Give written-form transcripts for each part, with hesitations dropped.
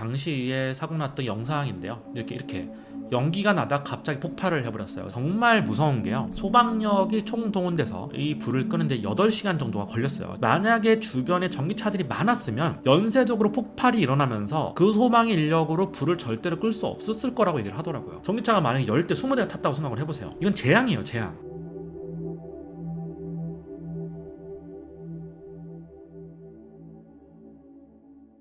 당시에 사고 났던 영상인데요. 이렇게 연기가 나다 갑자기 폭발을 해버렸어요. 정말 무서운 게요, 소방력이 총동원돼서 이 불을 끄는데 8시간 정도가 걸렸어요. 만약에 주변에 전기차들이 많았으면 연쇄적으로 폭발이 일어나면서 그 소방의 인력으로 불을 절대로 끌 수 없었을 거라고 얘기를 하더라고요. 전기차가 만약에 10대 20대가 탔다고 생각을 해보세요. 이건 재앙이에요, 재앙.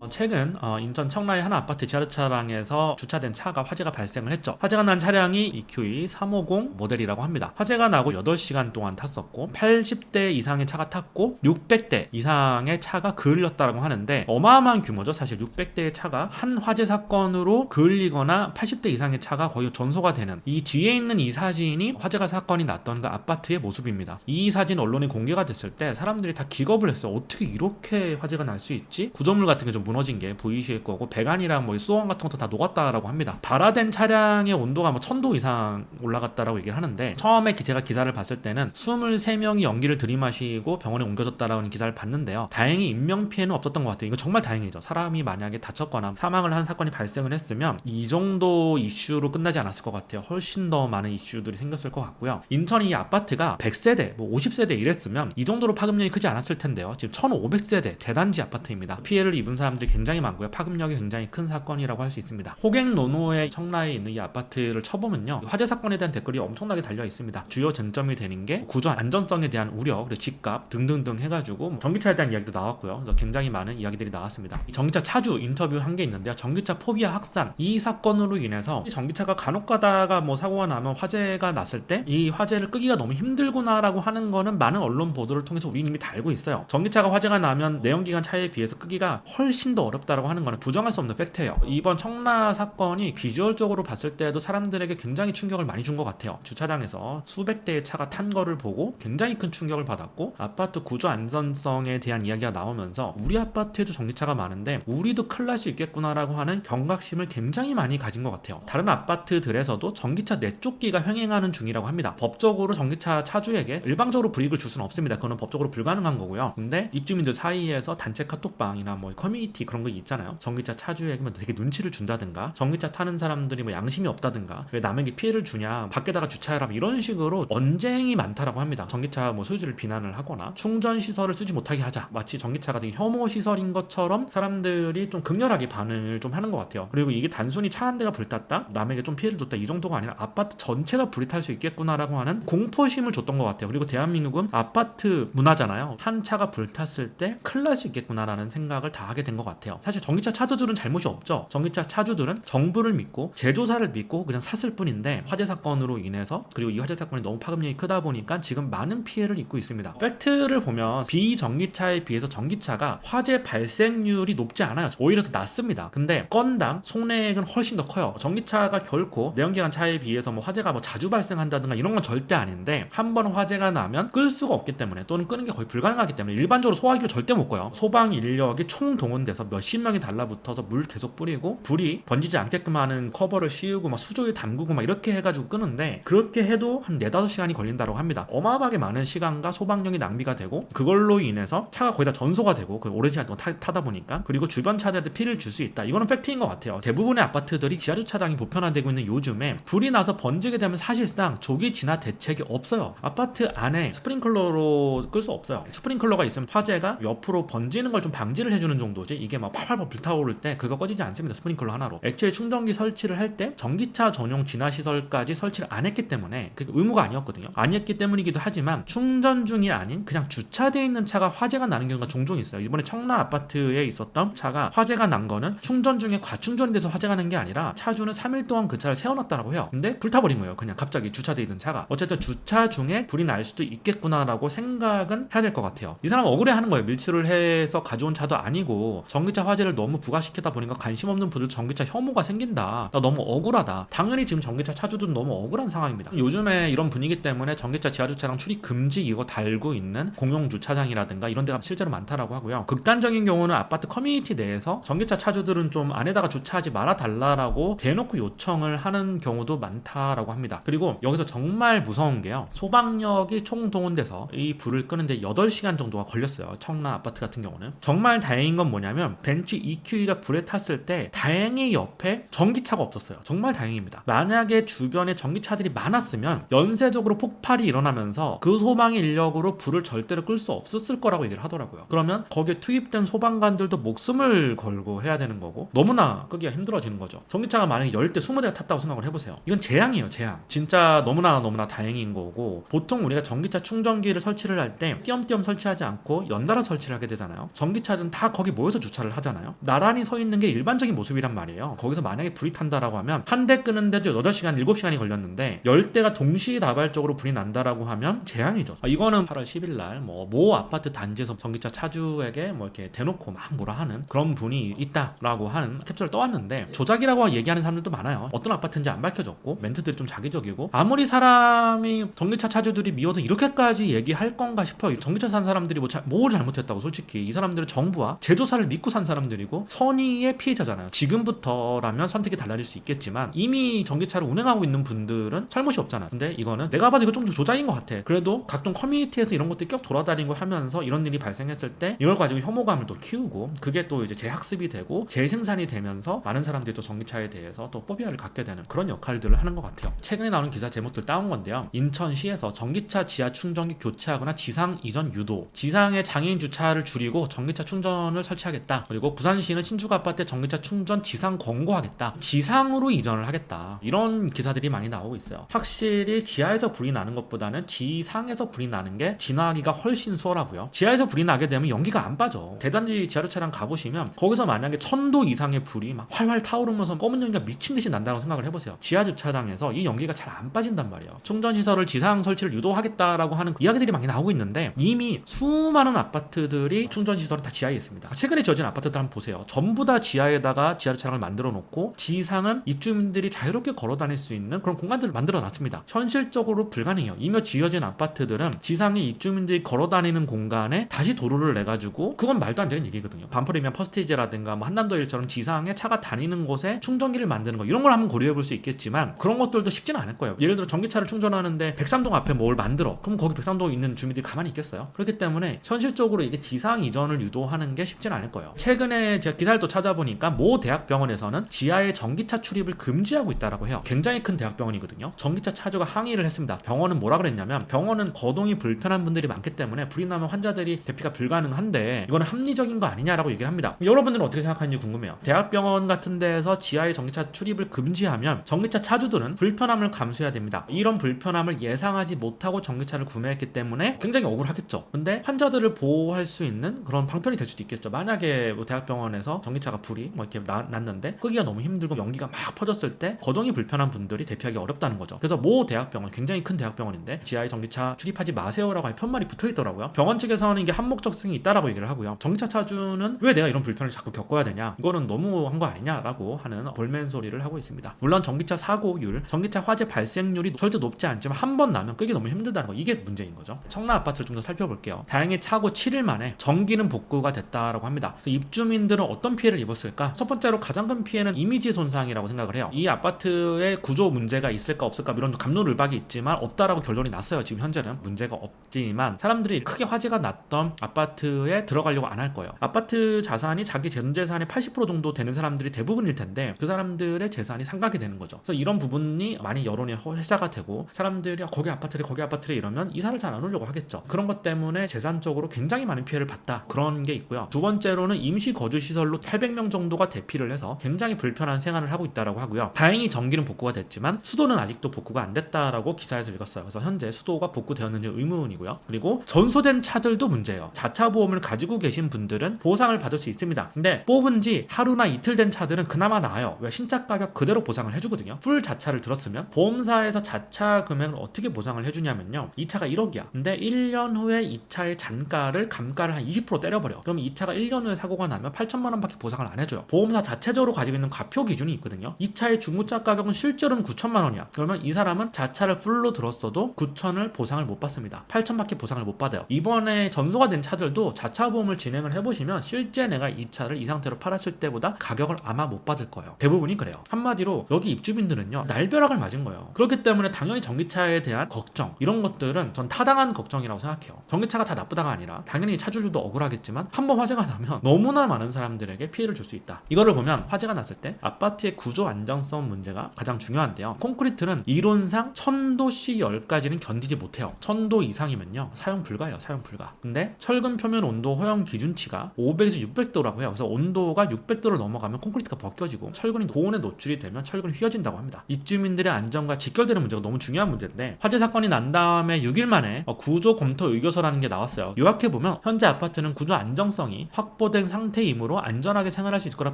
최근 인천 청라의 한 아파트 지하주차장에서 주차된 차가 화재가 발생을 했죠. 화재가 난 차량이 EQE 350 모델이라고 합니다. 화재가 나고 8시간 동안 탔었고 80대 이상의 차가 탔고 600대 이상의 차가 그을렸다고 하는데, 어마어마한 규모죠. 사실 600대의 차가 한 화재 사건으로 그을리거나 80대 이상의 차가 거의 전소가 되는, 이 뒤에 있는 이 사진이 화재가 사건이 났던 그 아파트의 모습입니다. 이 사진 언론에 공개가 됐을 때 사람들이 다 기겁을 했어요. 어떻게 이렇게 화재가 날 수 있지? 구조물 같은 게 좀 무너진 게 보이실 거고, 배관이랑 뭐 수원 같은 것도 다 녹았다라고 합니다. 발화된 차량의 온도가 뭐 1000도 이상 올라갔다라고 얘기를 하는데, 처음에 제가 기사를 봤을 때는 23명이 연기를 들이마시고 병원에 옮겨졌다라는 기사를 봤는데요. 다행히 인명피해는 없었던 것 같아요. 이거 정말 다행이죠. 사람이 만약에 다쳤거나 사망을 한 사건이 발생을 했으면 이 정도 이슈로 끝나지 않았을 것 같아요. 훨씬 더 많은 이슈들이 생겼을 것 같고요. 인천이 이 아파트가 100세대, 뭐 50세대 이랬으면 이 정도로 파급력이 크지 않았을 텐데요. 지금 1500세대 대단지 아파트입니다. 피해를 입은 사람들이 굉장히 많고요. 파급력이 굉장히 큰 사건이라고 할 수 있습니다. 호갱노노의 청라에 있는 이 아파트를 쳐보면요, 화재 사건에 대한 댓글이 엄청나게 달려 있습니다. 주요 쟁점이 되는 게 구조 안전성에 대한 우려, 그리고 집값 등등등 해가지고 전기차에 대한 이야기도 나왔고요. 굉장히 많은 이야기들이 나왔습니다. 전기차 차주 인터뷰 한 게 있는데요. 전기차 포비아 확산, 이 사건으로 인해서 전기차가 간혹 가다가 뭐 사고가 나면 화재가 났을 때 이 화재를 끄기가 너무 힘들구나라고 하는 거는 많은 언론 보도를 통해서 우리는 이미 다 알고 있어요. 전기차가 화재가 나면 내연기관 차에 비해서 끄기가 훨씬 더 어렵다라고 하는 거는 부정할 수 없는 팩트예요. 이번 청라 사건이 비주얼적으로 봤을 때도 사람들에게 굉장히 충격을 많이 준 것 같아요. 주차장에서 수백 대의 차가 탄 거를 보고 굉장히 큰 충격을 받았고, 아파트 구조 안전성에 대한 이야기가 나오면서 우리 아파트에도 전기차가 많은데 우리도 큰일 날 수 있겠구나라고 하는 경각심을 굉장히 많이 가진 것 같아요. 다른 아파트들에서도 전기차 내쫓기가 횡행하는 중이라고 합니다. 법적으로 전기차 차주에게 일방적으로 불이익을 줄 수는 없습니다. 그거는 법적으로 불가능한 거고요. 근데 입주민들 사이에서 단체 카톡방이나 뭐 커뮤니티 그런 거 있잖아요. 전기차 차주에게 되게 눈치를 준다든가, 전기차 타는 사람들이 뭐 양심이 없다든가, 왜 남에게 피해를 주냐, 밖에다가 주차해라, 이런 식으로 언쟁이 많다라고 합니다. 전기차 뭐 소유주를 비난을 하거나 충전 시설을 쓰지 못하게 하자, 마치 전기차가 되게 혐오 시설인 것처럼 사람들이 좀 극렬하게 반응을 좀 하는 것 같아요. 그리고 이게 단순히 차 한 대가 불탔다, 남에게 좀 피해를 줬다, 이 정도가 아니라 아파트 전체가 불이 탈 수 있겠구나라고 하는 공포심을 줬던 것 같아요. 그리고 대한민국은 아파트 문화잖아요. 한 차가 불탔을 때 큰일 날 수 있겠구나라는 생각을 다 하게 된 것 같아요. 사실 전기차 차주들은 잘못이 없죠. 전기차 차주들은 정부를 믿고 제조사를 믿고 그냥 샀을 뿐인데, 화재 사건으로 인해서, 그리고 이 화재 사건이 너무 파급력이 크다 보니까 지금 많은 피해를 입고 있습니다. 팩트를 보면 비전기차에 비해서 전기차가 화재 발생률이 높지 않아요. 오히려 더 낮습니다. 근데 건당 손해액은 훨씬 더 커요. 전기차가 결코 내연기관 차에 비해서 뭐 화재가 뭐 자주 발생한다든가 이런 건 절대 아닌데, 한 번 화재가 나면 끌 수가 없기 때문에, 또는 끄는 게 거의 불가능하기 때문에 일반적으로 소화기를 절대 못 꺼요. 소방 인력이 총동원돼서 몇십 명이 달라붙어서 물 계속 뿌리고 불이 번지지 않게끔 하는 커버를 씌우고 막 수조에 담그고 막 이렇게 해가지고 끄는데, 그렇게 해도 한 4-5시간이 걸린다고 합니다. 어마어마하게 많은 시간과 소방력이 낭비가 되고, 그걸로 인해서 차가 거의 다 전소가 되고, 오랜 시간 동안 타다 보니까, 그리고 주변 차들한테 피해를 줄 수 있다. 이거는 팩트인 것 같아요. 대부분의 아파트들이 지하주차장이 보편화되고 있는 요즘에 불이 나서 번지게 되면 사실상 조기 진화 대책이 없어요. 아파트 안에 스프링클러로 끌 수 없어요. 스프링클러가 있으면 화재가 옆으로 번지는 걸 좀 방지를 해주는 정도지, 이게 막 팔팔 불타오를 때 그거 꺼지지 않습니다. 스프링클러 하나로. 애초에 충전기 설치를 할 때 전기차 전용 진화시설까지 설치를 안 했기 때문에, 그게 의무가 아니었거든요. 아니었기 때문이기도 하지만, 충전 중이 아닌 그냥 주차되어 있는 차가 화재가 나는 경우가 종종 있어요. 이번에 청라 아파트에 있었던 차가 화재가 난 거는 충전 중에 과충전이 돼서 화재가 난 게 아니라, 차주는 3일 동안 그 차를 세워놨다고 해요. 근데 불타버린 거예요. 그냥 갑자기 주차되어 있는 차가. 어쨌든 주차 중에 불이 날 수도 있겠구나라고 생각은 해야 될 것 같아요. 이 사람은 억울해하는 거예요. 밀수를 해서 가져온 차도 아니고 전기차 화재를 너무 부각시키다 보니까 관심 없는 분들 전기차 혐오가 생긴다, 나 너무 억울하다. 당연히 지금 전기차 차주들은 너무 억울한 상황입니다. 요즘에 이런 분위기 때문에 전기차 지하주차장 출입 금지 이거 달고 있는 공용 주차장이라든가 이런 데가 실제로 많다라고 하고요. 극단적인 경우는 아파트 커뮤니티 내에서 전기차 차주들은 좀 안에다가 주차하지 말아 달라라고 대놓고 요청을 하는 경우도 많다라고 합니다. 그리고 여기서 정말 무서운 게요, 소방력이 총동원돼서 이 불을 끄는데 8시간 정도가 걸렸어요. 청라 아파트 같은 경우는. 정말 다행인 건 뭐냐면, 뭐냐면 벤츠 EQE가 불에 탔을 때 다행히 옆에 전기차가 없었어요. 정말 다행입니다. 만약에 주변에 전기차들이 많았으면 연쇄적으로 폭발이 일어나면서 그 소방 인력으로 불을 절대로 끌 수 없었을 거라고 얘기를 하더라고요. 그러면 거기에 투입된 소방관들도 목숨을 걸고 해야 되는 거고 너무나 끄기가 힘들어지는 거죠. 전기차가 만약에 10대 20대가 탔다고 생각을 해보세요. 이건 재앙이에요. 재앙. 진짜 너무나 다행인 거고, 보통 우리가 전기차 충전기를 설치를 할 때 띄엄띄엄 설치하지 않고 연달아 설치를 하게 되잖아요. 전기차는 다 거기 모여서 주차를 하잖아요. 나란히 서 있는 게 일반적인 모습이란 말이에요. 거기서 만약에 불이 탄다라고 하면 한 대 끄는데도 8시간 7시간이 걸렸는데 10대가 동시다발적으로 불이 난다라고 하면 재앙이죠. 이거는 8월 10일 날 모 아파트 단지에서 전기차 차주에게 이렇게 대놓고 막 뭐라 하는 그런 분이 있다라고 하는 캡처를 떠왔는데, 조작이라고 얘기하는 사람들도 많아요. 어떤 아파트인지 안 밝혀졌고 멘트들이 좀 자기적이고, 아무리 사람이 전기차 차주들이 미워서 이렇게까지 얘기할 건가 싶어요. 전기차 산 사람들이 뭘 잘못했다고. 솔직히 이 사람들은 정부와 제조사를 믿고 산 사람들이고 선의의 피해자잖아요. 지금부터라면 선택이 달라질 수 있겠지만 이미 전기차를 운행하고 있는 분들은 잘못이 없잖아. 근데 이거는 내가 봐도 이거 좀 더 조작인 것 같아. 그래도 각종 커뮤니티에서 이런 것들이 껴 돌아다니고 하면서 이런 일이 발생했을 때 이걸 가지고 혐오감을 또 키우고, 그게 또 이제 재학습이 되고 재생산이 되면서 많은 사람들이 또 전기차에 대해서 또 포비아를 갖게 되는 그런 역할들을 하는 것 같아요. 최근에 나오는 기사 제목들 따온 건데요. 인천시에서 전기차 지하 충전기 교체하거나 지상 이전 유도, 지상에 장애인 주차를 줄이고 전기차 충전을 설치하겠다. 그리고 부산시는 신축 아파트에 전기차 충전 지상 권고하겠다. 지상으로 이전을 하겠다. 이런 기사들이 많이 나오고 있어요. 확실히 지하에서 불이 나는 것보다는 지상에서 불이 나는 게 진화하기가 훨씬 수월하고요. 지하에서 불이 나게 되면 연기가 안 빠져. 대단지 지하철차량 가보시면 거기서 만약에 1000도 이상의 불이 막 활활 타오르면서 검은 연기가 미친 듯이 난다고 생각을 해보세요. 지하 주차장에서 이 연기가 잘 안 빠진단 말이에요. 충전시설을 지상 설치를 유도하겠다라고 하는 이야기들이 많이 나오고 있는데 이미 수많은 아파트들이 충전시설은 다 지하에 있습니다. 최근에 지어진 아파트들 한번 보세요. 전부 다 지하에다가 지하주차장을 만들어 놓고 지상은 입주민들이 자유롭게 걸어 다닐 수 있는 그런 공간들을 만들어 놨습니다. 현실적으로 불가능해요. 이미 지어진 아파트들은 지상에 입주민들이 걸어 다니는 공간에 다시 도로를 내가지고, 그건 말도 안 되는 얘기거든요. 반포리면 퍼스티지라든가 한남도일처럼 지상에 차가 다니는 곳에 충전기를 만드는 거, 이런 걸 한번 고려해 볼 수 있겠지만 그런 것들도 쉽지는 않을 거예요. 예를 들어 전기차를 충전하는데 백삼동 앞에 뭘 만들어. 그럼 거기 백삼동에 있는 주민들이 가만히 있겠어요? 그렇기 때문에 현실적으로 이게 지상 이전을 유도하는 게 쉽지는 않을 거예요. 최근에 제가 기사를 또 찾아보니까 모 대학병원에서는 지하에 전기차 출입을 금지하고 있다라고 해요. 굉장히 큰 대학병원이거든요. 전기차 차주가 항의를 했습니다. 병원은 뭐라 그랬냐면, 병원은 거동이 불편한 분들이 많기 때문에 불이 나면 환자들이 대피가 불가능한데 이거는 합리적인 거 아니냐라고 얘기를 합니다. 여러분들은 어떻게 생각하는지 궁금해요. 대학병원 같은 데에서 지하에 전기차 출입을 금지하면 전기차 차주들은 불편함을 감수해야 됩니다. 이런 불편함을 예상하지 못하고 전기차를 구매했기 때문에 굉장히 억울하겠죠. 근데 환자들을 보호할 수 있는 그런 방편이 될 수도 있겠죠. 만약에 대학병원에서 전기차가 불이 이렇게 났는데 끄기가 너무 힘들고 연기가 막 퍼졌을 때 거동이 불편한 분들이 대피하기 어렵다는 거죠. 그래서 모 대학병원, 굉장히 큰 대학병원인데 지하에 전기차 출입하지 마세요라고 하는 편말이 붙어 있더라고요. 병원 측에서는 이게 한목적성이 있다라고 얘기를 하고요. 전기차 차주는 왜 내가 이런 불편을 자꾸 겪어야 되냐, 이거는 너무한 거 아니냐라고 하는 볼멘 소리를 하고 있습니다. 물론 전기차 사고율, 전기차 화재 발생률이 절대 높지 않지만 한 번 나면 끄기 너무 힘들다는 거, 이게 문제인 거죠. 청라 아파트를 좀 더 살펴볼게요. 다행히 차고 7일 만에 전기는 복구가 됐다라고 합니다. 입주민들은 어떤 피해를 입었을까? 첫 번째로 가장 큰 피해는 이미지 손상이라고 생각을 해요. 이 아파트에 구조 문제가 있을까 없을까 이런 갑론을박이 있지만 없다라고 결론이 났어요. 지금 현재는 문제가 없지만 사람들이 크게 화재가 났던 아파트에 들어가려고 안 할 거예요. 아파트 자산이 자기 전 재산의 80% 정도 되는 사람들이 대부분일 텐데 그 사람들의 재산이 상각이 되는 거죠. 그래서 이런 부분이 많이 여론의 회자가 되고 사람들이 거기 아파트래 이러면 이사를 잘 안 오려고 하겠죠. 그런 것 때문에 재산적으로 굉장히 많은 피해를 봤다, 그런 게 있고요. 두 번째로는 임시 거주시설로 800명 정도가 대피를 해서 굉장히 불편한 생활을 하고 있다라고 하고요. 다행히 전기는 복구가 됐지만 수도는 아직도 복구가 안 됐다라고 기사에서 읽었어요. 그래서 현재 수도가 복구되었는지 의문이고요. 그리고 전소된 차들도 문제예요. 자차 보험을 가지고 계신 분들은 보상을 받을 수 있습니다. 근데 뽑은 지 하루나 이틀 된 차들은 그나마 나아요. 왜? 신차 가격 그대로 보상을 해주거든요. 풀 자차를 들었으면 보험사에서 자차 금액을 어떻게 보상을 해주냐면요, 이 차가 1억이야. 근데 1년 후에 이 차의 잔가를 감가를 한 20% 때려버려. 그럼 이 차가 1년 후에 사고가 나면 8천만 원밖에 보상을 안 해줘요. 보험사 자체적으로 가지고 있는 과표 기준이 있거든요. 이 차의 중고차 가격은 실제로는 9천만 원이야. 그러면 이 사람은 자차를 풀로 들었어도 9천을 보상을 못 받습니다. 8천밖에 보상을 못 받아요. 이번에 전소가 된 차들도 자차 보험을 진행을 해보시면 실제 내가 이 차를 이 상태로 팔았을 때보다 가격을 아마 못 받을 거예요. 대부분이 그래요. 한마디로 여기 입주민들은요, 날벼락을 맞은 거예요. 그렇기 때문에 당연히 전기차에 대한 걱정, 이런 것들은 전 타당한 걱정이라고 생각해요. 전기차가 다 나쁘다가 아니라 당연히 차주들도 억울하겠지만 한번 화재가 나면 너무나 많은 사람들에게 피해를 줄 수 있다. 이거를 보면 화재가 났을 때 아파트의 구조 안정성 문제가 가장 중요한데요. 콘크리트는 이론상 1000도씨10까지는 견디지 못해요. 1000도 이상이면요 사용 불가예요. 사용 불가. 근데 철근 표면 온도 허용 기준치가 500에서 600도라고 해요. 그래서 온도가 600도를 넘어가면 콘크리트가 벗겨지고 철근이 고온에 노출이 되면 철근이 휘어진다고 합니다. 입주민들의 안전과 직결되는 문제가 너무 중요한 문제인데, 화재 사건이 난 다음에 6일 만에 구조 검토 의결서라는 게 나왔어요. 요약해보면 현재 아파트는 구조 안정성이 확보된 상태이므로 안전하게 생활할 수 있을 거라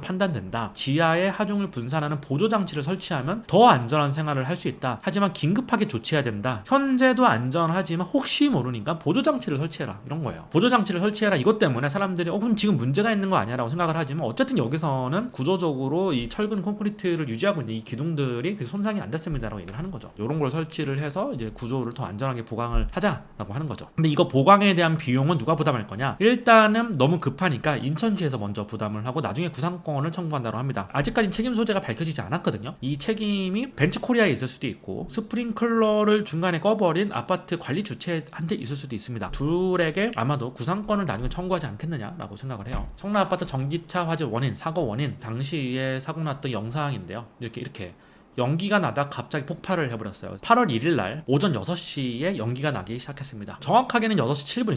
판단된다. 지하에 하중을 분산하는 보조장치를 설치하면 더 안전한 생활을 할 수 있다. 하지만 긴급하게 조치해야 된다. 현재도 안전하지만 혹시 모르니까 보조장치를 설치해라, 이런 거예요. 보조장치를 설치해라 이것 때문에 사람들이 그럼 지금 문제가 있는 거 아니야 라고 생각을 하지만, 어쨌든 여기서는 구조적으로 이 철근 콘크리트를 유지하고 있는 이 기둥들이 손상이 안 됐습니다 라고 얘기를 하는 거죠. 이런 걸 설치를 해서 이제 구조를 더 안전하게 보강을 하자라고 하는 거죠. 근데 이거 보강에 대한 비용은 누가 부담할 거냐? 일단은 너무 급하니까 인천시에서 먼저 부담을 하고 나중에 구상권을 청구한다고 합니다. 아직까지 책임 소재가 밝혀지지 않았거든요. 이 책임이 벤츠코리아에 있을 수도 있고 스프링클러를 중간에 꺼버린 아파트 관리 주체한테 있을 수도 있습니다. 둘에게 아마도 구상권을 나중에 청구하지 않겠느냐라고 생각을 해요. 청라 아파트 전기차 화재 원인, 사고 원인, 당시에 사고 났던 영상인데요. 이렇게 연기가 나다 갑자기 폭발을 해버렸어요. 8월 1일 날 오전 6시에 연기가 나기 시작했습니다. 정확하게는 6시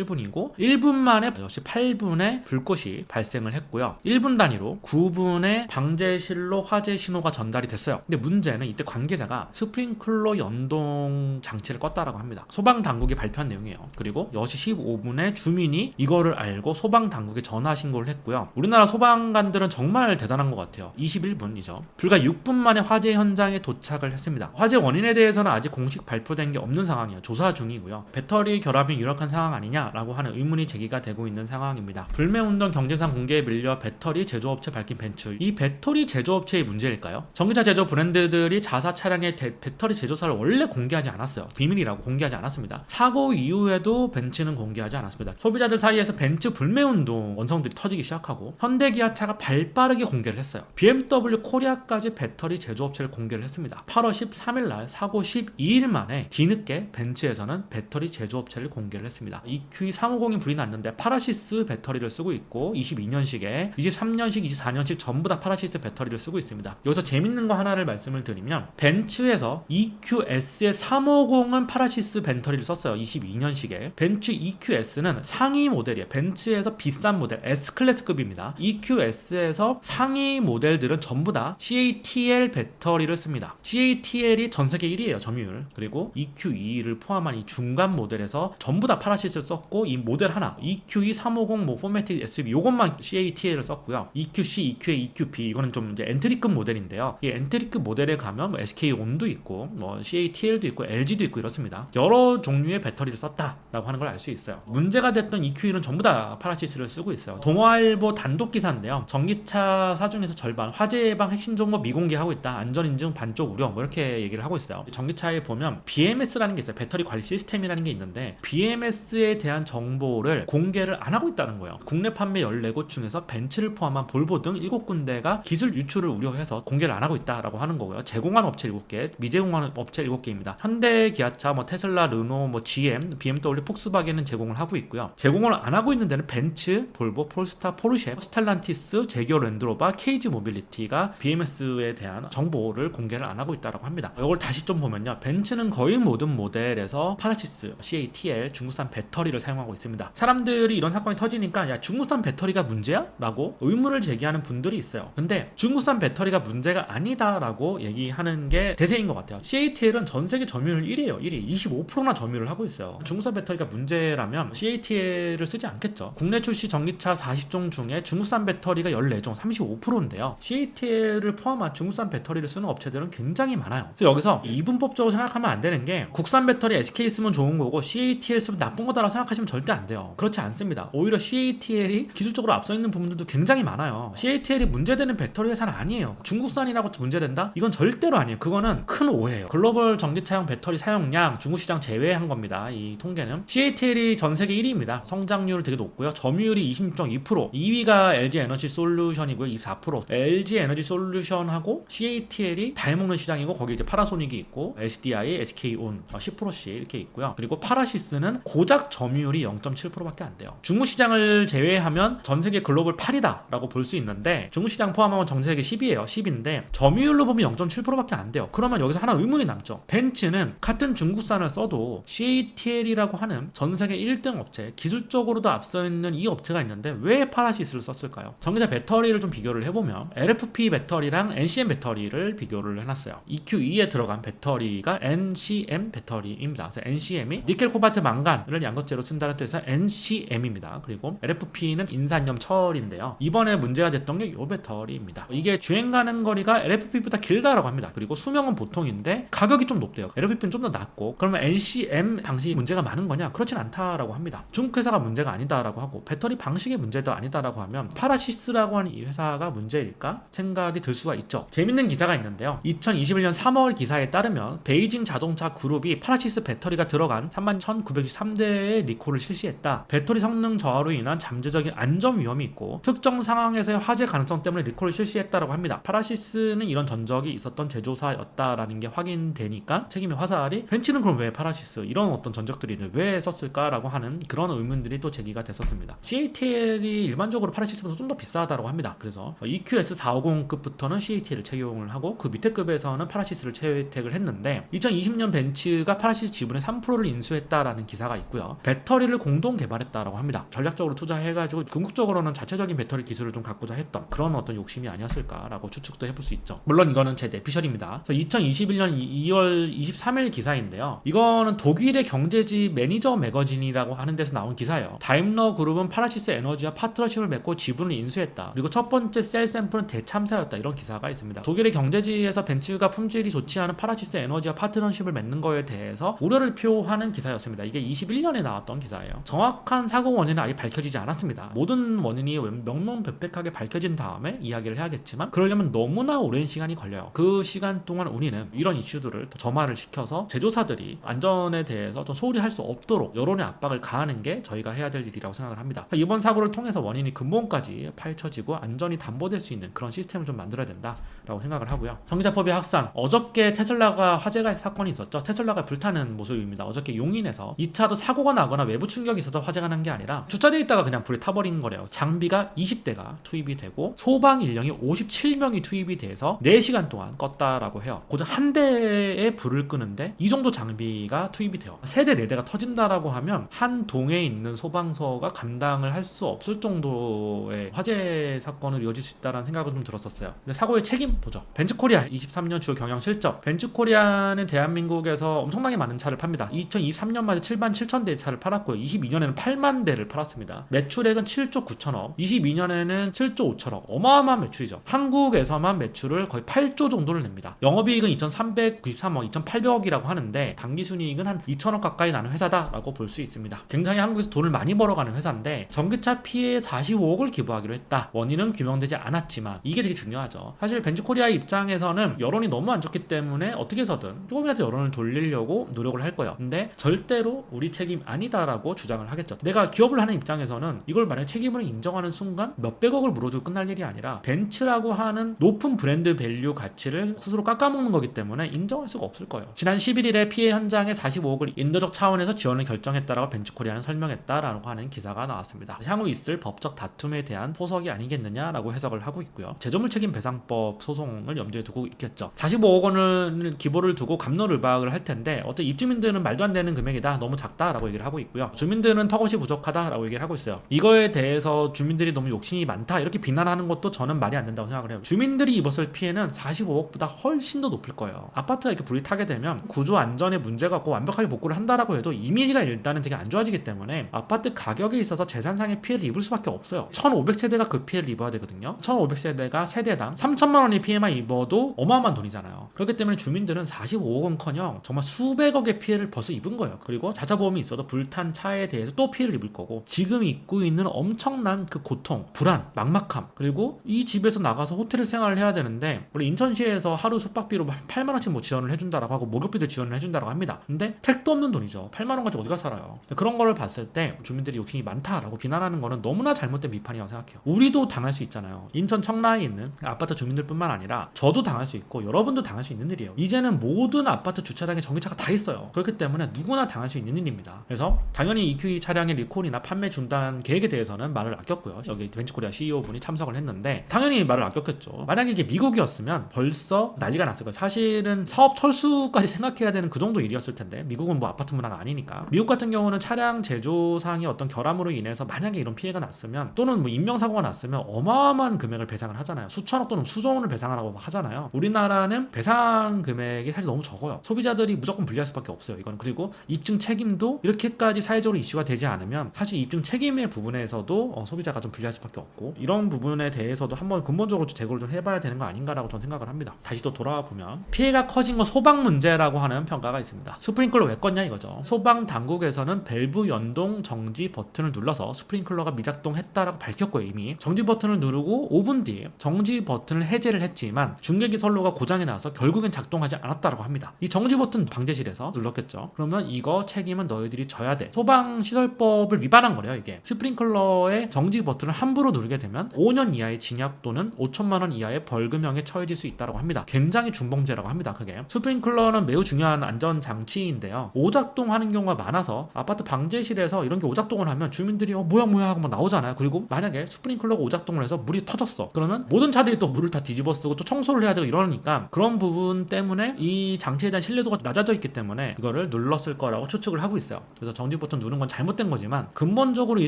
7분이고 1분 만에 6시 8분에 불꽃이 발생을 했고요. 1분 단위로 9분에 방제실로 화재 신호가 전달이 됐어요. 근데 문제는 이때 관계자가 스프링클러 연동 장치를 껐다라고 합니다. 소방당국이 발표한 내용이에요. 그리고 6시 15분에 주민이 이거를 알고 소방당국에 전화 신고를 했고요. 우리나라 소방관들은 정말 대단한 것 같아요. 21분이죠. 불과 6분 만에 화재 현장에 도착을 했습니다. 화재 원인에 대해서는 아직 공식 발표된 게 없는 상황이에요. 조사 중이고요. 배터리 결합이 유력한 상황 아니냐라고 하는 의문이 제기가 되고 있는 상황입니다. 불매운동 경쟁상 공개에 밀려 배터리 제조업체 밝힌 벤츠. 이 배터리 제조업체의 문제일까요? 전기차 제조 브랜드들이 자사 차량의 배터리 제조사를 원래 공개하지 않았어요. 비밀이라고 공개하지 않았습니다. 사고 이후에도 벤츠는 공개하지 않았습니다. 소비자들 사이에서 벤츠 불매운동 원성들이 터지기 시작하고 현대기아차가 발빠르게 공개를 했어요. BMW 코리아까지 배터리 제조업체를 공개를 했습니다. 8월 13일 날 사고 12일 만에 뒤늦게 벤츠에서는 배터리 제조업체를 공개를 했습니다. EQ350이 불이 났는데 파라시스 배터리를 쓰고 있고 22년식에 23년식, 24년식 전부 다 파라시스 배터리를 쓰고 있습니다. 여기서 재밌는 거 하나를 말씀을 드리면 벤츠에서 EQS의 350은 파라시스 배터리를 썼어요. 22년식에. 벤츠 EQS는 상위 모델이에요. 벤츠에서 비싼 모델 S클래스급입니다. EQS에서 상위 모델들은 전부 다 CATL 배터리를 씁니다. CATL이 전세계 1위예요. 점유율. 그리고 EQE를 포함한 이 중간 모델에서 전부 다 파라시스를 썼고, 이 모델 하나 EQE 350 포매틱 SUV 요것만 CATL을 썼고요. EQC, EQA, EQB 이거는 좀 이제 엔트리급 모델인데요. 이 엔트리급 모델에 가면 SK온도 있고 CATL도 있고 LG도 있고 이렇습니다. 여러 종류의 배터리를 썼다라고 하는 걸 알 수 있어요. 문제가 됐던 EQE는 전부 다 파라시스를 쓰고 있어요. 동아일보 단독 기사인데요. 전기차 사중에서 절반 화재 예방 핵심 정보 미공개하고 있다. 안전인증 반쪽 우려 이렇게 얘기를 하고 있어요. 전기차에 보면 BMS라는 게 있어요. 배터리 관리 시스템이라는 게 있는데 BMS에 대한 정보를 공개를 안 하고 있다는 거예요. 국내 판매 14곳 중에서 벤츠를 포함한 볼보 등 7군데가 기술 유출을 우려해서 공개를 안 하고 있다라고 하는 거고요. 제공한 업체 7개, 미제공한 업체 7개입니다. 현대, 기아차, 테슬라, 르노, GM, BMW, 폭스바겐은 제공을 하고 있고요. 제공을 안 하고 있는 데는 벤츠, 볼보, 폴스타, 포르쉐, 스텔란티스, 제기어 랜드로버, KG 모빌리티가 BMS에 대한 정보를 공개를 안 하고 있다고 합니다. 이걸 다시 좀 보면요. 벤츠는 거의 모든 모델에서 파라시스, CATL, 중국산 배터리를 사용하고 있습니다. 사람들이 이런 사건이 터지니까 야 중국산 배터리가 문제야? 라고 의문을 제기하는 분들이 있어요. 근데 중국산 배터리가 문제가 아니다라고 얘기하는 게 대세인 것 같아요. CATL은 전 세계 점유율 1위에요. 1위. 25%나 점유를 하고 있어요. 중국산 배터리가 문제라면 CATL을 쓰지 않겠죠. 국내 출시 전기차 40종 중에 중국산 배터리가 14종, 35%인데요. CATL을 포함한 중국산 배터리를 쓰는 업체들은 굉장히 많아요. 그래서 여기서 이분법적으로 생각하면 안 되는 게 국산 배터리 SK 쓰면 좋은 거고 CATL 쓰면 나쁜 거다라고 생각하시면 절대 안 돼요. 그렇지 않습니다. 오히려 CATL이 기술적으로 앞서 있는 부분들도 굉장히 많아요. CATL이 문제되는 배터리 회사는 아니에요. 중국산이라고 문제된다? 이건 절대로 아니에요. 그거는 큰 오해예요. 글로벌 전기차용 배터리 사용량 중국 시장 제외한 겁니다. 이 통계는 CATL이 전 세계 1위입니다. 성장률 되게 높고요. 점유율이 26.2%, 2위가 LG 에너지 솔루션이고요. 24%. LG 에너지 솔루션하고 CATL CATL이 다 해먹는 시장이고 거기 이제 파라소닉이 있고 SDI, SK온 10%씩 이렇게 있고요. 그리고 파라시스는 고작 점유율이 0.7%밖에 안 돼요. 중국 시장을 제외하면 전 세계 글로벌 8이다라고 볼 수 있는데 중국 시장 포함하면 전 세계 10이에요. 10인데 점유율로 보면 0.7%밖에 안 돼요. 그러면 여기서 하나 의문이 남죠. 벤츠는 같은 중국산을 써도 CATL이라고 하는 전 세계 1등 업체, 기술적으로도 앞서 있는 이 업체가 있는데 왜 파라시스를 썼을까요? 전기차 배터리를 좀 비교를 해보면 LFP 배터리랑 NCM 배터리를 비교를 해놨어요. EQ2에 들어간 배터리가 NCM 배터리입니다. 그래서 NCM이 니켈, 코발트, 망간을 양극재로 쓴다는 뜻에서 NCM입니다. 그리고 LFP는 인산염 철인데요. 이번에 문제가 됐던 게 이 배터리입니다. 이게 주행 가는 거리가 LFP보다 길다라고 합니다. 그리고 수명은 보통인데 가격이 좀 높대요. LFP는 좀 더 낮고 그러면 NCM 방식이 문제가 많은 거냐? 그렇진 않다라고 합니다. 중국 회사가 문제가 아니다라고 하고 배터리 방식의 문제도 아니다라고 하면 파라시스라고 하는 이 회사가 문제일까 생각이 들 수가 있죠. 재밌는 기사가 있는데요. 2021년 3월 기사에 따르면 베이징 자동차 그룹이 파라시스 배터리가 들어간 31,963대의 리콜을 실시했다. 배터리 성능 저하로 인한 잠재적인 안전 위험이 있고 특정 상황에서의 화재 가능성 때문에 리콜을 실시했다라고 합니다. 파라시스는 이런 전적이 있었던 제조사였다라는 게 확인되니까 책임의 화살이 벤츠는 그럼 왜 파라시스 이런 어떤 전적들이 왜 썼을까라고 하는 그런 의문들이 또 제기가 됐었습니다. CATL이 일반적으로 파라시스보다 좀 더 비싸다고 합니다. 그래서 EQS 450급부터는 CATL을 채용을 하고 그 밑에 급에서는 파라시스를 채택을 했는데 2020년 벤츠가 파라시스 지분의 3%를 인수했다라는 기사가 있고요. 배터리를 공동 개발했다라고 합니다. 전략적으로 투자해가지고 궁극적으로는 자체적인 배터리 기술을 좀 갖고자 했던 그런 어떤 욕심이 아니었을까라고 추측도 해볼 수 있죠. 물론 이거는 제 내피셜입니다. 2021년 2월 23일 기사인데요. 이거는 독일의 경제지 매니저 매거진이라고 하는 데서 나온 기사예요. 다임러 그룹은 파라시스 에너지와 파트너십을 맺고 지분을 인수했다. 그리고 첫 번째 셀 샘플은 대참사였다. 이런 기사가 있습니다. 독일의 경제지에서 벤츠가 품질이 좋지 않은 파라시스 에너지와 파트너십을 맺는 거에 대해서 우려를 표하는 기사였습니다. 이게 21년에 나왔던 기사예요. 정확한 사고 원인은 아직 밝혀지지 않았습니다. 모든 원인이 명명백백하게 밝혀진 다음에 이야기를 해야겠지만 그러려면 너무나 오랜 시간이 걸려요. 그 시간 동안 우리는 이런 이슈들을 더 점화를 시켜서 제조사들이 안전에 대해서 좀 소홀히 할 수 없도록 여론의 압박을 가하는 게 저희가 해야 될 일이라고 생각을 합니다. 이번 사고를 통해서 원인이 근본까지 파헤쳐지고 안전이 담보될 수 있는 그런 시스템을 좀 만들어야 된다라고 생각을 하고요. 전기자법의 확산, 어저께 테슬라가 화재가 사건이 있었죠. 테슬라가 불타는 모습입니다. 어저께 용인에서 2차도 사고가 나거나 외부 충격이 있어서 화재가 난 게 아니라 주차되어 있다가 그냥 불이 타버린 거래요. 장비가 20대가 투입이 되고 소방 인력이 57명이 투입이 돼서 4시간 동안 껐다라고 해요. 고작 한 대에 불을 끄는데 이 정도 장비가 투입이 돼요. 3대 4대가 터진다라고 하면 한 동에 있는 소방서가 감당을 할 수 없을 정도의 화재 사건으로 이어질 수 있다는 생각은 좀 들었었어요. 근데 사고의 책임 보죠. 벤츠코리아 23년 주 경영 실적. 벤츠코리아는 대한민국에서 엄청나게 많은 차를 팝니다. 2023년마다 7만 7천 대의 차를 팔았고요. 22년에는 8만 대를 팔았습니다. 매출액은 7조 9천억, 22년에는 7조 5천억. 어마어마한 매출이죠. 한국에서만 매출을 거의 8조 정도를 냅니다. 영업이익은 2,393억, 2,800억이라고 하는데 당기순이익은 한 2천억 가까이 나는 회사다라고 볼 수 있습니다. 굉장히 한국에서 돈을 많이 벌어가는 회사인데 전기차 피해 45억을 기부하기로 했다. 원인은 규명되지 않았지만 이게 되게 중요하죠. 사실 벤츠코리아 입장에서는 여론이 너무 안 좋기 때문에 어떻게 해서든 조금이라도 여론을 돌리려고 노력을 할 거예요. 근데 절대로 우리 책임 아니다라고 주장을 하겠죠. 내가 기업을 하는 입장에서는 이걸 만약 책임을 인정하는 순간 몇백억을 물어도 끝날 일이 아니라 벤츠라고 하는 높은 브랜드 밸류 가치를 스스로 깎아먹는 거기 때문에 인정할 수가 없을 거예요. 지난 11일에 피해 현장에 45억을 인도적 차원에서 지원을 결정했다라고 벤츠코리아는 설명했다라고 하는 기사가 나왔습니다. 향후 있을 법적 다툼에 대한 포석이 아니겠느냐라고 해석을 하고 있고요. 제조물 책임 배상법 소송을 염두에 두고 있겠죠. 45억 원을 기부를 두고 갑론을박을 할 텐데 어떤 입주민들은 말도 안 되는 금액이다, 너무 작다라고 얘기를 하고 있고요. 주민들은 턱없이 부족하다라고 얘기를 하고 있어요. 이거에 대해서 주민들이 너무 욕심이 많다 이렇게 비난하는 것도 저는 말이 안 된다고 생각을 해요. 주민들이 입었을 피해는 45억보다 훨씬 더 높을 거예요. 아파트가 이렇게 불이 타게 되면 구조 안전에 문제가 없고 완벽하게 복구를 한다라고 해도 이미지가 일단은 되게 안 좋아지기 때문에 아파트 가격에 있어서 재산상의 피해를 입을 수밖에 없어요. 1500세대가 그 피해를 입어야 되거든요. 1500세대가 세대당 3천만 원의 피해만 입어도 어마어마한 돈이잖아요. 그렇기 때문에 주민들은 45억은커녕 정말 수백억의 피해를 벌써 입은 거예요. 그리고 자차보험이 있어도 불탄 차에 대해서 또 피해를 입을 거고 지금 입고 있는 엄청난 그 고통, 불안, 막막함, 그리고 이 집에서 나가서 호텔 생활을 해야 되는데 원래 인천시에서 하루 숙박비로 8만 원씩 뭐 지원을 해준다라고 하고 목욕비도 지원을 해준다라고 합니다. 근데 택도 없는 돈이죠. 8만 원 가지고 어디가 살아요. 그런 거를 봤을 때 주민들이 욕심이 많다라고 비난하는 거는 너무나 잘못된 비판이라고 생각해요. 우리도 당할 수 있잖아요. 인천 청라에 있는 아파트 주민들뿐만 아니라 일입니다. 저도 당할 수 있고 여러분도 당할 수 있는 일이에요. 이제는 모든 아파트 주차장에 전기차가 다 있어요. 그렇기 때문에 누구나 당할 수 있는 일입니다. 그래서 당연히 EQE 차량의 리콜이나 판매 중단 계획에 대해서는 말을 아꼈고요. 여기 벤츠코리아 CEO분이 참석을 했는데 당연히 말을 아꼈겠죠. 만약에 이게 미국이었으면 벌써 난리가 났을 거예요. 사실은 사업 철수까지 생각해야 되는 그 정도 일이었을 텐데 미국은 뭐 아파트 문화가 아니니까. 미국 같은 경우는 차량 제조상의 어떤 결함으로 인해서 만약에 이런 피해가 났으면 또는 뭐 인명사고가 났으면 어마어마한 금액을 배상을 하잖아요. 수천억 또는 수조원을 배상하라고 하잖아요. 우리나라는 배상 금액이 사실 너무 적어요. 소비자들이 무조건 불리할 수밖에 없어요. 이건. 그리고 입증 책임도 이렇게까지 사회적으로 이슈가 되지 않으면 사실 입증 책임의 부분에서도 소비자가 좀 불리할 수밖에 없고, 이런 부분에 대해서도 한번 근본적으로 제고를 좀 해봐야 되는 거 아닌가라고 저는 생각을 합니다. 다시 또 돌아와 보면 피해가 커진 건 소방 문제라고 하는 평가가 있습니다. 스프링클러 왜 껐냐 이거죠. 소방 당국에서는 밸브 연동 정지 버튼을 눌러서 스프링클러가 미작동했다라고 밝혔고요. 이미 정지 버튼을 누르고 5분 뒤에 정지 버튼을 해제를 했지만 중계기 선로가 고장이 나서 결국엔 작동하지 않았다라고 합니다. 이 정지 버튼 방제실에서 눌렀겠죠. 그러면 이거 책임은 너희들이 져야 돼. 소방시설법을 위반한 거래요. 이게 스프링클러의 정지 버튼을 함부로 누르게 되면 5년 이하의 징역 또는 5천만 원 이하의 벌금형에 처해질 수 있다고 합니다. 굉장히 중범죄라고 합니다. 그게 스프링클러는 매우 중요한 안전장치인데요, 오작동하는 경우가 많아서 아파트 방제실에서 이런 게 오작동을 하면 주민들이 뭐야 하고 막 나오잖아요. 그리고 만약에 스프링클러가 오작동을 해서 물이 터졌어. 그러면 모든 차들이 또 물을 다 뒤집어 쓰고 또 청소를 해야 되고 이러니까 그런 부분 때문에 이 장치에 대한 신뢰도가 낮아져 있기 때문에 이거를 눌렀을 거라고 추측을 하고 있어요. 그래서 정지 버튼 누른 건 잘못된 거지만 근본적으로 이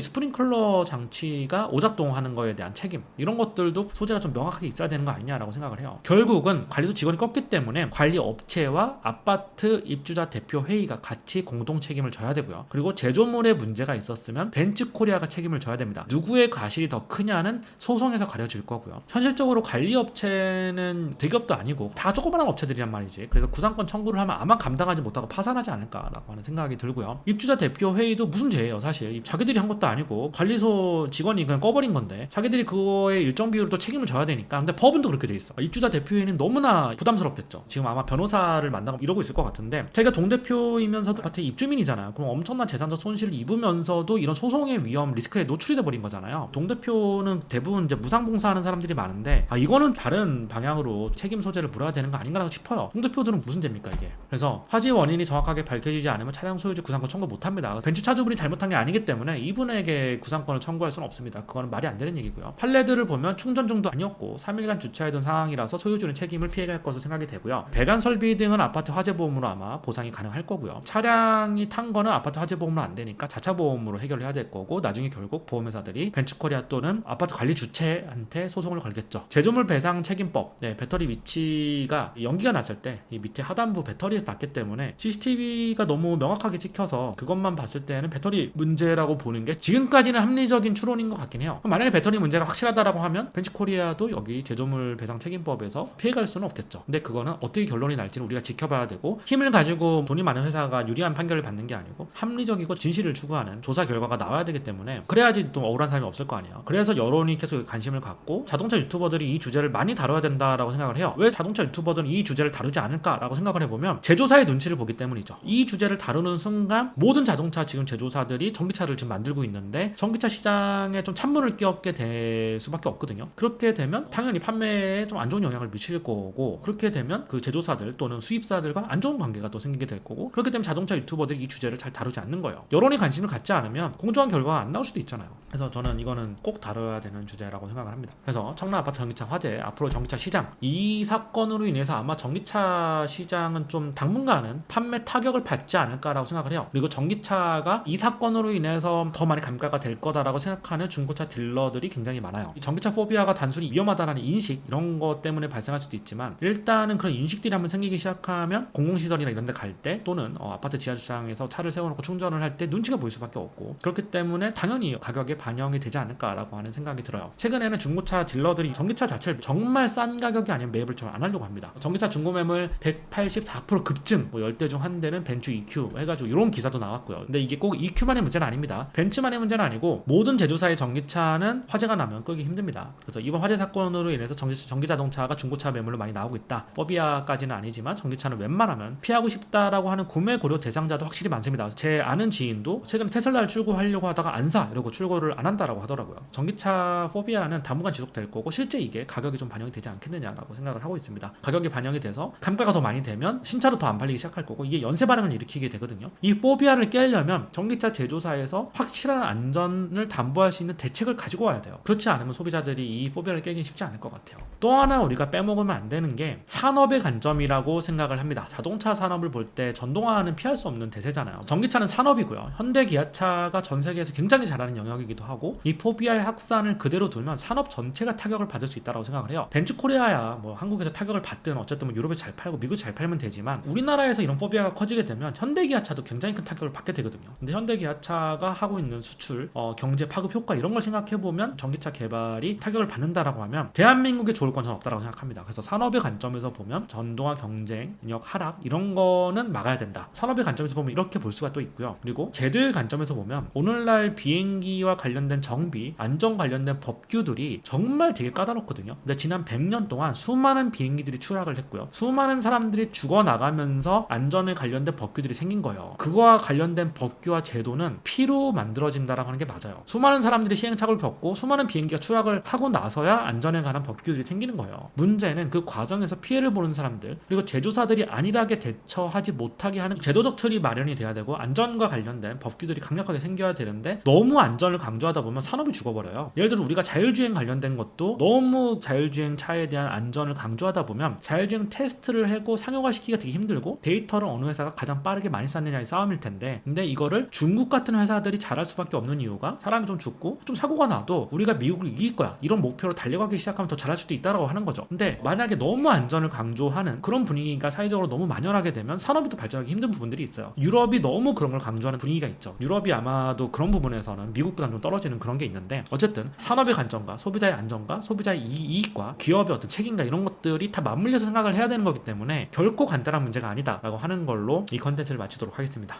스프링클러 장치가 오작동하는 거에 대한 책임, 이런 것들도 소재가 좀 명확하게 있어야 되는 거 아니냐라고 생각을 해요. 결국은 관리소 직원이 껐기 때문에 관리 업체와 아파트 입주자 대표 회의가 같이 공동 책임을 져야 되고요. 그리고 제조물에 문제가 있었으면 벤츠코리아가 책임을 져야 됩니다. 누구의 과실이 더 크냐는 소송에서 가려질 거고요. 현실적으로 관리 업체는 대기업도 아니고 다 조그마한 업체들이란 말이지. 그래서 구상권 청구를 하면 아마 감당하지 못하고 파산하지 않을까라고 하는 생각이 들고요. 입주자 대표 회의도 무슨 죄예요 사실. 자기들이 한 것도 아니고 관리소 직원이 그냥 꺼버린 건데 자기들이 그거에 일정 비율로 또 책임을 져야 되니까. 근데 법은 또 그렇게 돼 있어. 입주자 대표 회의는 너무나 부담스럽겠죠. 지금 아마 변호사를 만나고 이러고 있을 것 같은데, 자기가 동대표이면서도 아파트 입주민이잖아요. 그럼 엄청난 재산적 손실을 입으면서도 이런 소송의 위험 리스크에 노출이 돼버린 거잖아요. 동대표는 대부분 이제 무상봉사하는 사람들이 많은데 이거는 다른 방향으로 책임 소재를 물어야 되는 거 아닌가라고 싶어요. 동대표들은 무슨 죄입니까 이게. 그래서 화재 원인이 정확하게 밝혀지지 않으면 차량 소유주 구상권 청구 못합니다. 벤츠 차주분이 잘못한 게 아니기 때문에 이분에게 구상권을 청구할 수는 없습니다. 그거는 말이 안 되는 얘기고요. 판례들을 보면 충전 중도 아니었고 3일간 주차해둔 상황이라서 소유주는 책임을 피해갈 것으로 생각이 되고요. 배관 설비 등은 아파트 화재 보험으로 아마 보상이 가능할 거고요. 차량이 탄 거는 아파트 화재 보험으로 안 되니까 자차 보험으로 해결을 해야 될 거고, 나중에 결국 보험회사들이 벤츠코리아 또는 아파트 관리 주체한테 소송을 걸겠죠. 제조물 배상 책임법, 배터리 위치가 연기가 났을 때 이 밑에 하단부 배터리에서 났기 때문에 CCTV가 너무 명확하게 찍혀서 그것만 봤을 때는 배터리 문제라고 보는 게 지금까지는 합리적인 추론인 것 같긴 해요. 만약에 배터리 문제가 확실하다라고 하면 벤츠코리아도 여기 제조물 배상 책임법에서 피해갈 수는 없겠죠. 근데 그거는 어떻게 결론이 날지는 우리가 지켜봐야 되고, 힘을 가지고 돈이 많은 회사가 유리한 판결을 받는 게 아니고 합리적이고 진실을 추구하는 조사 결과가 나와야 되기 때문에 그래야지 또 억울한 사람이 없을 거 아니에요. 그래서 여론이 계속 관심을 갖고 자동차 유튜버들이 이 주제를 많이 다뤄야 된다라고 생각을 해요. 왜 자동차 유튜버들은 이 주제를 다루지 않을까라고 생각을 해보면 제조사의 눈치를 보기 때문이죠. 이 주제를 다루는 순간 모든 자동차 지금 제조사들이 전기차를 지금 만들고 있는데 전기차 시장에 좀 찬물을 끼얹게 될 수밖에 없거든요. 그렇게 되면 당연히 판매에 좀 안 좋은 영향을 미칠 거고, 그렇게 되면 그 제조사들 또는 수입사들과 안 좋은 관계가 또 생기게 될 거고, 그렇기 때문에 자동차 유튜버들이 이 주제를 잘 다루지 않는 거예요. 여론이 관심을 갖지 않으면 공정한 결과가 안 나올 수도 있잖아요. 그래서 저는 이거는 꼭 다뤄야 되는 주제라고 생각을 합니다. 그래서 청라 아파트 전기차 화재, 앞으로 전기차 시장, 이 사건으로 인해서 아마 전기차 시장은 좀 당분간은 판매 타격을 받지 않을까라고 생각을 해요. 그리고 전기차가 이 사건으로 인해서 더 많이 감가가 될 거다라고 생각하는 중고차 딜러들이 굉장히 많아요. 이 전기차 포비아가 단순히 위험하다라는 인식, 이런 것 때문에 발생할 수도 있지만, 일단은 그런 인식들이 한번 생기기 시작하면 공공시설이나 이런 데 갈 때 또는 아파트 지하주차장에서 차를 세워놓고 충전을 할 때 눈치가 보일 수밖에 없고, 그렇기 때문에 당연히 가격에 반영이 되지 않을까라고 하는 생각이 들어요. 최근에는 중고차 딜러들이 전기차 자체를 정말 싼 가격이 아니면 매입을 좀 안 하려고 합니다. 전기차 중고매물 184% 급증, 10대 중 한 대는 벤츠 EQ 해가지고 이런 기사도 나왔고요. 근데 이게 꼭 EQ만의 문제는 아닙니다. 벤츠만의 문제는 아니고 모든 제조사의 전기차는 화재가 나면 끄기 힘듭니다. 그래서 이번 화재 사건으로 인해서 전기자동차가 중고차 매물로 많이 나오고 있다. 포비아까지는 아니지만 전기차는 웬만하면 피하고 싶다라고 하는 구매 고려 대상자도 확실히 많습니다. 제 아는 지인도 최근 테슬라를 출고하려고 하다가 안 사 이러고 출고를 안 한다라고 하더라고요. 전기차 포비아는 당분간 지속될 거고, 실제 이게 가격이 좀 반영이 되지 않을까 않겠느냐라고 생각을 하고 있습니다. 가격이 반영이 돼서 감가가 더 많이 되면 신차도 더 안 팔리기 시작할 거고 이게 연쇄 반응을 일으키게 되거든요. 이 포비아를 깨려면 전기차 제조사에서 확실한 안전을 담보할 수 있는 대책을 가지고 와야 돼요. 그렇지 않으면 소비자들이 이 포비아를 깨기 쉽지 않을 것 같아요. 또 하나 우리가 빼먹으면 안 되는 게 산업의 관점이라고 생각을 합니다. 자동차 산업을 볼 때 전동화는 피할 수 없는 대세잖아요. 전기차는 산업이고요. 현대 기아차가 전 세계에서 굉장히 잘하는 영역이기도 하고 이 포비아의 확산을 그대로 두면 산업 전체가 타격을 받을 수 있다고 생각을 해요. 벤츠 코리아야 뭐 한국에서 타격을 받든 어쨌든 뭐 유럽에 잘 팔고 미국에 잘 팔면 되지만 우리나라에서 이런 포비아가 커지게 되면 현대 기아차도 굉장히 큰 타격을 받게 되거든요. 근데 현대 기아차가 하고 있는 수출, 경제 파급 효과 이런 걸 생각해 보면 전기차 개발이 타격을 받는다라고 하면 대한민국에 좋을 건 저는 없다라고 생각합니다. 그래서 산업의 관점에서 보면 전동화 경쟁력 하락 이런 거는 막아야 된다. 산업의 관점에서 보면 이렇게 볼 수가 또 있고요. 그리고 제도의 관점에서 보면 오늘날 비행기와 관련된 정비, 안전 관련된 법규들이 정말 되게 까다롭거든요. 근데 지난 100년 동안 수많은 비행기들이 추락을 했고요. 수많은 사람들이 죽어나가면서 안전에 관련된 법규들이 생긴 거예요. 그거와 관련된 법규와 제도는 피로 만들어진다라고 하는 게 맞아요. 수많은 사람들이 시행착오를 겪고 수많은 비행기가 추락을 하고 나서야 안전에 관한 법규들이 생기는 거예요. 문제는 그 과정에서 피해를 보는 사람들 그리고 제조사들이 안일하게 대처하지 못하게 하는 제도적 틀이 마련이 돼야 되고 안전과 관련된 법규들이 강력하게 생겨야 되는데 너무 안전을 강조하다 보면 산업이 죽어버려요. 예를 들어 우리가 자율주행 관련된 것도 너무 자율주행 차에 대한 안전을 강조하다 보면 자율주행 테스트를 하고 상용화 시키기가 되게 힘들고 데이터를 어느 회사가 가장 빠르게 많이 쌓느냐의 싸움일 텐데 근데 이거를 중국 같은 회사들이 잘할 수밖에 없는 이유가 사람이 좀 죽고 좀 사고가 나도 우리가 미국을 이길 거야 이런 목표로 달려가기 시작하면 더 잘할 수도 있다라고 하는 거죠. 근데 만약에 너무 안전을 강조하는 그런 분위기가 사회적으로 너무 만연하게 되면 산업이 또 발전하기 힘든 부분들이 있어요. 유럽이 너무 그런 걸 강조하는 분위기가 있죠. 유럽이 아마도 그런 부분에서는 미국보다 좀 떨어지는 그런 게 있는데 어쨌든 산업의 관점과 소비자의 안전과 소비자의 이익과 기업의 어떤 책임과 이런 것들이 다 맞물려서 생각을 해야 되는 거기 때문에 결코 간단한 문제가 아니다라고 하는 걸로 이 컨텐츠를 마치도록 하겠습니다.